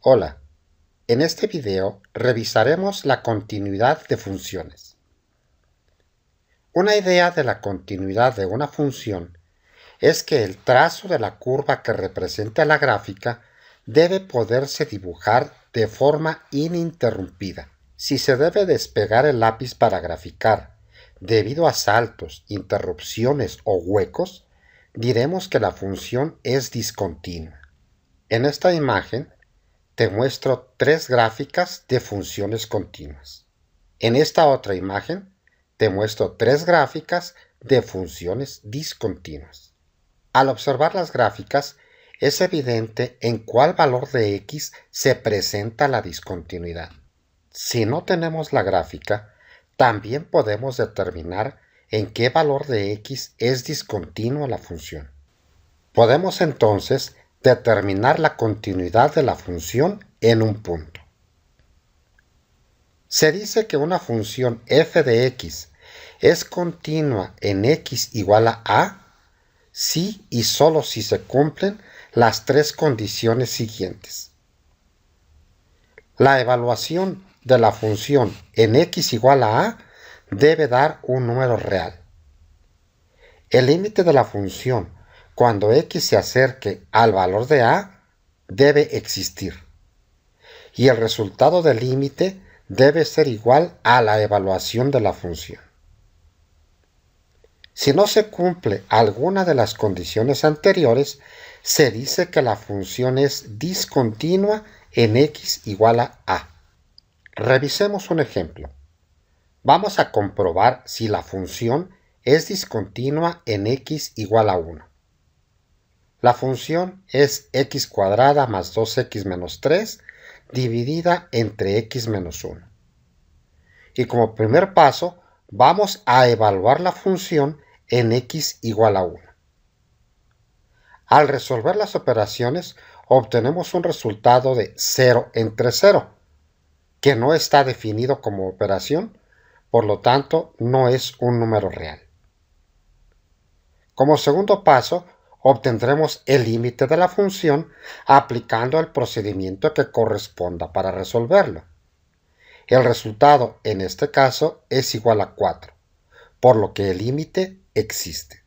Hola, en este video revisaremos la continuidad de funciones. Una idea de la continuidad de una función es que el trazo de la curva que representa la gráfica debe poderse dibujar de forma ininterrumpida. Si se debe despegar el lápiz para graficar debido a saltos, interrupciones o huecos, diremos que la función es discontinua. En esta imagen te muestro tres gráficas de funciones continuas. En esta otra imagen te muestro tres gráficas de funciones discontinuas. Al observar las gráficas, es evidente en cuál valor de x se presenta la discontinuidad. Si no tenemos la gráfica, también podemos determinar en qué valor de x es discontinua la función. Podemos entonces determinar la continuidad de la función en un punto. Se dice que una función f de x es continua en x igual a a si y solo si se cumplen las tres condiciones siguientes. La evaluación de la función en x igual a a debe dar un número real. El límite de la función cuando x se acerque al valor de a debe existir. Y el resultado del límite debe ser igual a la evaluación de la función. Si no se cumple alguna de las condiciones anteriores, se dice que la función es discontinua en x igual a a. Revisemos un ejemplo. Vamos a comprobar si la función es discontinua en x igual a 1. La función es x cuadrada más 2x menos 3 dividida entre x menos 1. Y como primer paso, vamos a evaluar la función en x igual a 1. Al resolver las operaciones, obtenemos un resultado de 0 entre 0, que no está definido como operación, por lo tanto no es un número real. Como segundo paso, obtendremos el límite de la función aplicando el procedimiento que corresponda para resolverlo. El resultado en este caso es igual a 4, por lo que el límite existe.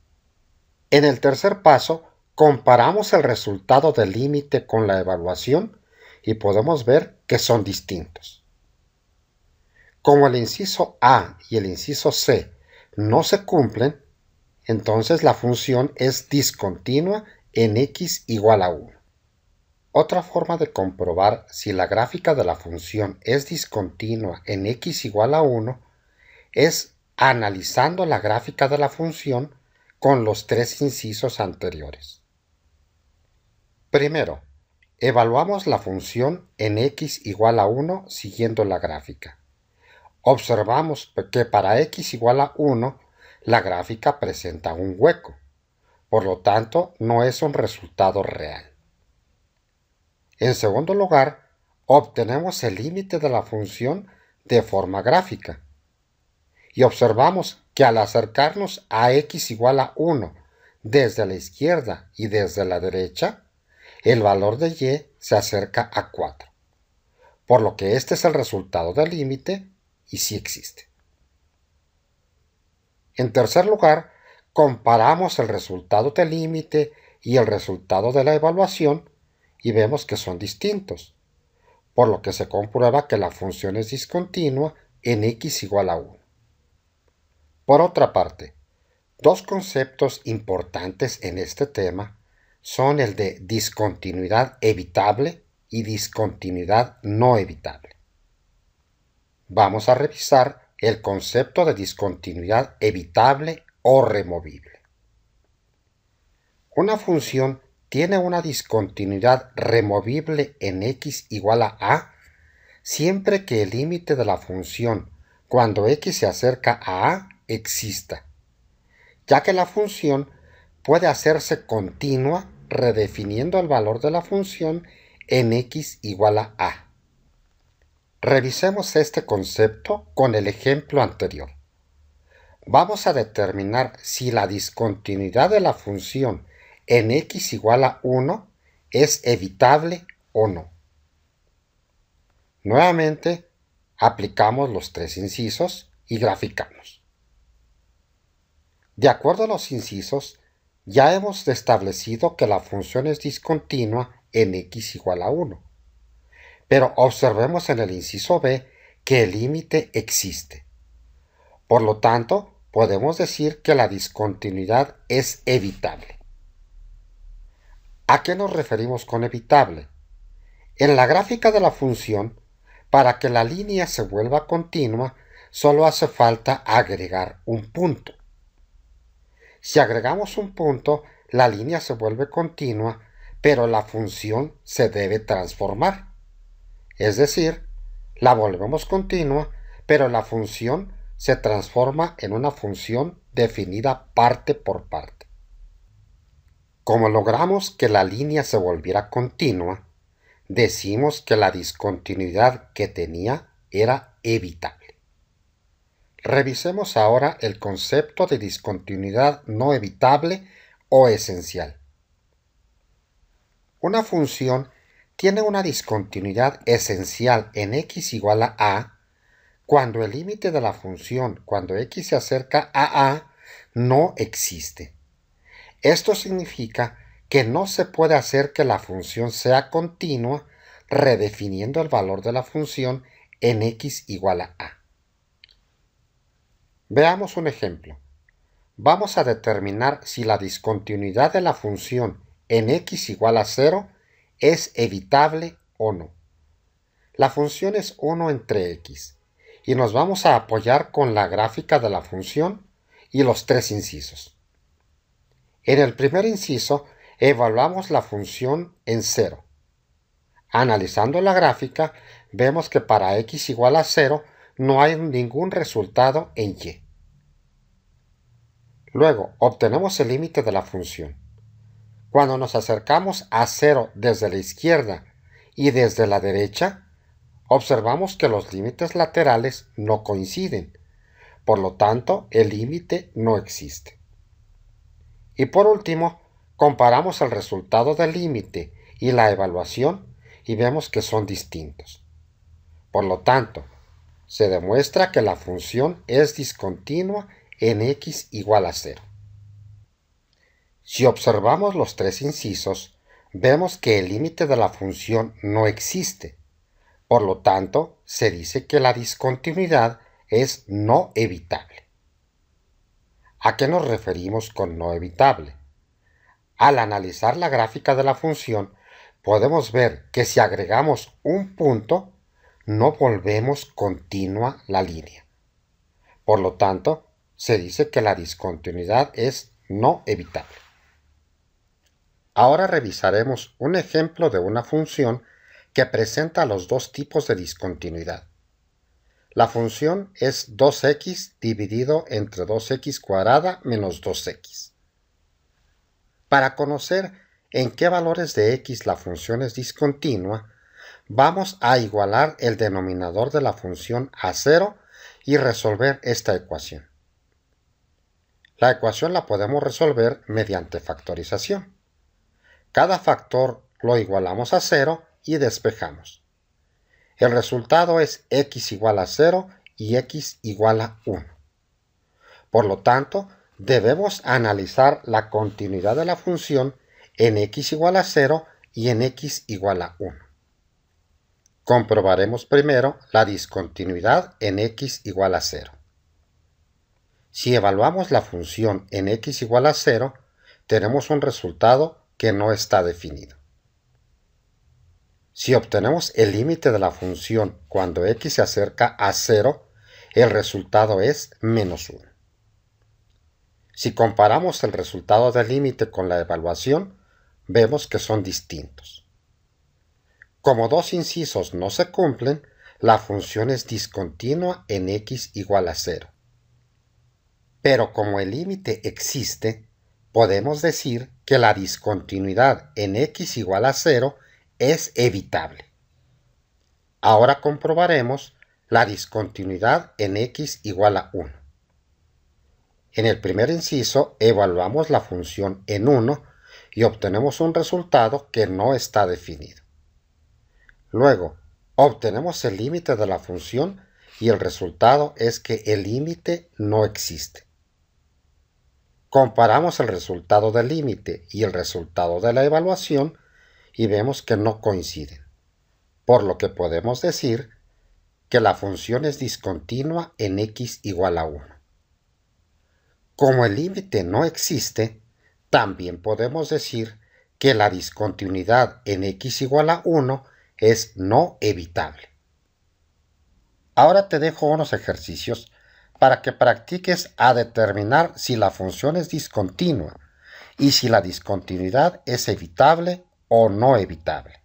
En el tercer paso, comparamos el resultado del límite con la evaluación y podemos ver que son distintos. Como el inciso A y el inciso C no se cumplen, entonces la función es discontinua en x igual a 1. Otra forma de comprobar si la gráfica de la función es discontinua en x igual a 1 es analizando la gráfica de la función con los tres incisos anteriores. Primero, evaluamos la función en x igual a 1 siguiendo la gráfica. Observamos que para x igual a 1 la gráfica presenta un hueco, por lo tanto no es un resultado real. En segundo lugar, obtenemos el límite de la función de forma gráfica y observamos que al acercarnos a x igual a 1 desde la izquierda y desde la derecha, el valor de y se acerca a 4, por lo que este es el resultado del límite y sí existe. En tercer lugar, comparamos el resultado del límite y el resultado de la evaluación y vemos que son distintos, por lo que se comprueba que la función es discontinua en x igual a 1. Por otra parte, dos conceptos importantes en este tema son el de discontinuidad evitable y discontinuidad no evitable. Vamos a revisar el concepto de discontinuidad evitable o removible. Una función tiene una discontinuidad removible en x igual a a siempre que el límite de la función cuando x se acerca a a exista, ya que la función puede hacerse continua redefiniendo el valor de la función en x igual a a. Revisemos este concepto con el ejemplo anterior. Vamos a determinar si la discontinuidad de la función en x igual a 1 es evitable o no. Nuevamente, aplicamos los tres incisos y graficamos. De acuerdo a los incisos, ya hemos establecido que la función es discontinua en x igual a 1. Pero observemos en el inciso B que el límite existe. Por lo tanto, podemos decir que la discontinuidad es evitable. ¿A qué nos referimos con evitable? En la gráfica de la función, para que la línea se vuelva continua, solo hace falta agregar un punto. Si agregamos un punto, la línea se vuelve continua, pero la función se debe transformar. Es decir, la volvemos continua, pero la función se transforma en una función definida parte por parte. Como logramos que la línea se volviera continua, decimos que la discontinuidad que tenía era evitable. Revisemos ahora el concepto de discontinuidad no evitable o esencial. Una función tiene una discontinuidad esencial en x igual a a cuando el límite de la función cuando x se acerca a no existe. Esto significa que no se puede hacer que la función sea continua redefiniendo el valor de la función en x igual a a. Veamos un ejemplo. Vamos a determinar si la discontinuidad de la función en x igual a 0 es evitable o no. La función es 1 entre x y nos vamos a apoyar con la gráfica de la función y los tres incisos. En el primer inciso evaluamos la función en 0. Analizando la gráfica vemos que para x igual a 0 no hay ningún resultado en y. Luego obtenemos el límite de la función. Cuando nos acercamos a 0 desde la izquierda y desde la derecha, observamos que los límites laterales no coinciden. Por lo tanto, el límite no existe. Y por último, comparamos el resultado del límite y la evaluación y vemos que son distintos. Por lo tanto, se demuestra que la función es discontinua en x igual a 0. Si observamos los tres incisos, vemos que el límite de la función no existe. Por lo tanto, se dice que la discontinuidad es no evitable. ¿A qué nos referimos con no evitable? Al analizar la gráfica de la función, podemos ver que si agregamos un punto, no volvemos continua la línea. Por lo tanto, se dice que la discontinuidad es no evitable. Ahora revisaremos un ejemplo de una función que presenta los dos tipos de discontinuidad. La función es 2x dividido entre 2x cuadrada menos 2x. Para conocer en qué valores de x la función es discontinua, vamos a igualar el denominador de la función a 0 y resolver esta ecuación. La ecuación la podemos resolver mediante factorización. Cada factor lo igualamos a 0 y despejamos. El resultado es x igual a 0 y x igual a 1. Por lo tanto, debemos analizar la continuidad de la función en x igual a 0 y en x igual a 1. Comprobaremos primero la discontinuidad en x igual a 0. Si evaluamos la función en x igual a 0, tenemos un resultado que no está definido. Si obtenemos el límite de la función cuando x se acerca a 0, el resultado es menos 1. Si comparamos el resultado del límite con la evaluación, vemos que son distintos. Como dos incisos no se cumplen, la función es discontinua en x igual a 0. Pero como el límite existe, podemos decir que la discontinuidad en x igual a 0 es evitable. Ahora comprobaremos la discontinuidad en x igual a 1. En el primer inciso evaluamos la función en 1 y obtenemos un resultado que no está definido. Luego, Obtenemos el límite de la función y el resultado es que el límite no existe. Comparamos el resultado del límite y el resultado de la evaluación y vemos que no coinciden, por lo que podemos decir que la función es discontinua en x igual a 1. Como el límite no existe, también podemos decir que la discontinuidad en x igual a 1 es no evitable. Ahora te dejo unos ejercicios para que practiques a determinar si la función es discontinua y si la discontinuidad es evitable o no evitable.